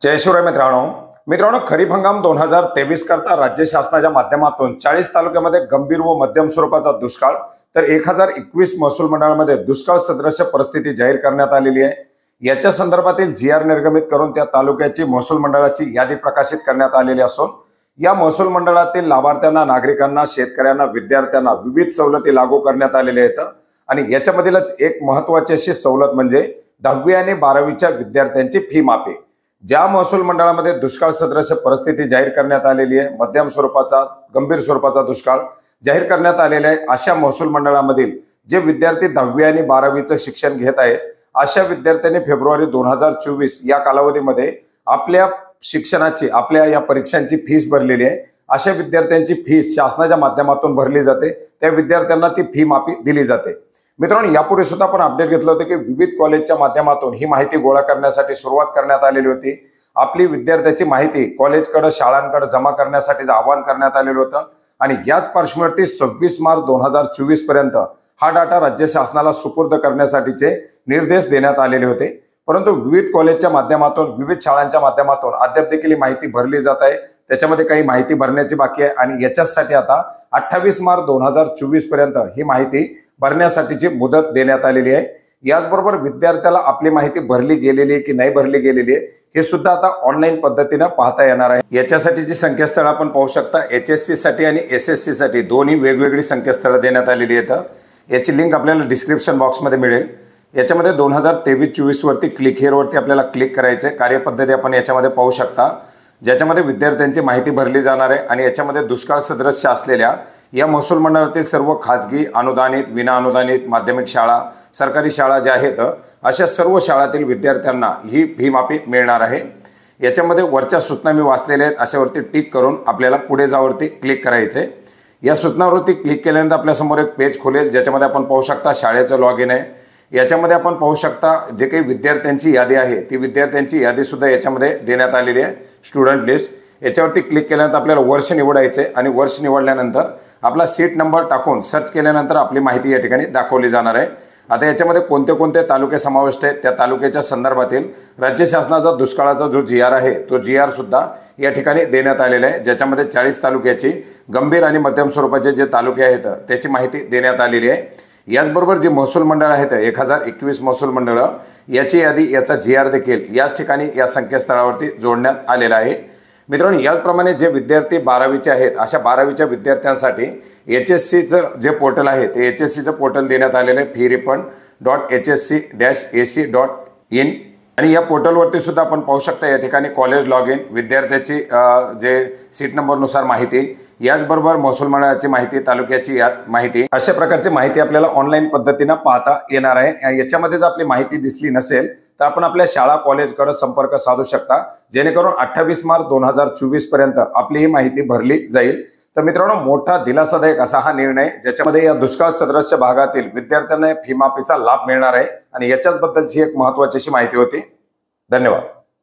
जय शिवराय मित्रांनो खरीप हंगाम 2023 करता राज्य शासनाच्या माध्यमातून 40 तालुक्यामध्ये गंभीर व मध्यम स्वरूपाचा दुष्काळ तर 1021 महसूल मंडळामध्ये दुष्काळ सदृश परिस्थिती जाहीर करण्यात आलेली आहे। याच्या संदर्भातील जीआर निर्गमित करून त्या तालुक्याची महसूल मंडळाची यादी प्रकाशित करण्यात आलेली असून या महसूल मंडळातील लाभार्थ्यांना, नागरिकांना, शेतकऱ्यांना, विद्यार्थ्यांना विविध सवलती लागू करण्यात आलेल्या आहेत। आणि याच्यामधीलच एक महत्त्वाची अशी सवलत म्हणजे 10वी आणि 12वीच्या विद्यार्थ्यांची फी माफी। ज्या महसूल मंडळामध्ये दुष्काळ सदृश परिस्थिती जाहीर करण्यात आलेली आहे, मध्यम स्वरूपाचा, गंभीर स्वरूपाचा दुष्काळ जाहीर करण्यात आलेला आहे, अशा महसूल मंडळामधील जे विद्यार्थी 10वी आणि 12वीचं शिक्षण घेत आहेत, अशा विद्यार्थ्यांनी फेब्रुवारी 2024 या कालावधीमध्ये आपल्या शिक्षणाची, आपल्या या परीक्षांची फीस भरलेली आहे। अशा विद्यार्थ्यांची फीस शासनाच्या माध्यमातून भरली जाते, त्या विद्यार्थ्यांना ती फी माफी दिली जाते। मित्रांनो, यापूर्वी सुद्धा आपण अपडेट घेतलं होतं की विविध कॉलेजच्या माध्यमातून ही माहिती गोळा करण्यासाठी सुरुवात करण्यात आलेली होती। आपली विद्यार्थ्याची माहिती कॉलेजकडे, शाळांकडे जमा करण्यासाठी आवाहन करण्यात आलेलं होतं आणि याच पार्श्वभूमीवरती 26 मार्च 2024 पर्यंत हा डाटा राज्य शासनाला सुपूर्द करण्यासाठीचे निर्देश देण्यात आलेले होते। परंतु विविध कॉलेजच्या माध्यमातून, विविध शाळांच्या माध्यमातून अद्याप देखील माहिती भरली जात आहे। त्याच्यामध्ये काही माहिती भरण्याची बाकी आहे आणि याच्यासाठी आता 28 मार्च 2024 पर्यंत ही माहिती भरण्यासाठीची मुदत देण्यात आलेली आहे। याचबरोबर विद्यार्थ्याला आपली माहिती भरली गेलेली आहे की नाही भरली गेलेली आहे हे सुद्धा आता ऑनलाईन पद्धतीने पाहता येणार आहे। याच्यासाठीची संकेतस्थळ आपण पाहू शकता। HSC साठी आणि SSC साठी दोन्ही वेगवेगळी संकेतस्थळ देण्यात आलेली आहेत। याची लिंक आपल्याला डिस्क्रिप्शन बॉक्समध्ये मिळेल। याच्यामध्ये 2023-24 वरती क्लिक हिअर वरती आपल्याला क्लिक करायचे। कार्यपद्धती आपण याच्यामध्ये पाहू शकता, ज्याच्यामध्ये विद्यार्थ्यांची माहिती भरली जाणार आहे आणि याच्यामध्ये दुष्काळ सदृश असलेल्या या महसूल मंडळातील सर्व खाजगी, अनुदानित, विना अनुदानित, माध्यमिक शाळा, सरकारी शाळा ज्या आहेत, अशा सर्व शाळांतील विद्यार्थ्यांना ही फी माफी मिळणार आहे। याच्यामध्ये वरच्या सूचना मी वाचलेल्या आहेत, अशावरती टिक करून आपल्याला पुढे जावरती क्लिक करायचे। या सूचनावरती क्लिक केल्यानंतर आपल्यासमोर एक पेज खुलेल, ज्याच्यामध्ये आपण पाहू शकता शाळेचं लॉगिन आहे। याच्यामध्ये आपण पाहू शकता जे काही विद्यार्थ्यांची यादी आहे ती विद्यार्थ्यांची यादी सुद्धा याच्यामध्ये देण्यात आलेली आहे, स्टुडंट लिस्ट। याच्यावरती क्लिक केल्यानंतर आपल्याला वर्ष निवडायचे आणि वर्ष निवडल्यानंतर आपला सीट नंबर टाकून सर्च केल्यानंतर आपली माहिती या ठिकाणी दाखवली जाणार आहे। आता याच्यामध्ये कोणते कोणते तालुके समाविष्ट आहेत, त्या तालुक्याच्या संदर्भातील राज्य शासनाचा दुष्काळाचा जो जीआर आहे तो जीआर सुद्धा या ठिकाणी देण्यात आलेला आहे, ज्याच्यामध्ये 40 तालुक्याची गंभीर आणि मध्यम स्वरूपाचे जे तालुके आहेत त्याची माहिती देण्यात आलेली आहे। याचबरोबर जे महसूल मंडळ आहेत 1021 महसूल मंडळ, याची यादी, याचा जीआर देखील याच ठिकाणी या संकेतस्थळावरती जोडण्यात आलेला आहे। मित्रांनो, याचप्रमाणे जे विद्यार्थी 12वीचे आहेत, अशा 12वीच्या विद्यार्थ्यांसाठी HSCचं जे पोर्टल आहे ते HSCचं पोर्टल देण्यात आलेलं आहे, feerefund.hsc-ac.in। आणि या पोर्टलवरती सुद्धा आपण पाहू शकता या ठिकाणी कॉलेज लॉगिन, विद्यार्थ्याची जे सीट नंबरनुसार माहिती, याचबरोबर महसूल मंडळाची माहिती, तालुक्याची माहिती, अशा प्रकारची माहिती आपल्याला ऑनलाईन पद्धतीने पाहता येणार आहे। याच्यामध्ये जर आपली माहिती दिसली नसेल तर आपण आपल्या शाळा, कॉलेजकडे संपर्क साधू शकता, जेणेकरून 28 मार्च 2024 पर्यंत आपली ही माहिती भरली जाईल। तर मित्रांनो, मोठा दिलासादायक असा हा निर्णय, ज्याच्यामध्ये या दुष्काळ सदृश भागातील विद्यार्थ्यांना फी माफीचा लाभ मिळणार आहे आणि याच्याच बद्दलची एक महत्त्वाची अशी माहिती होती। धन्यवाद।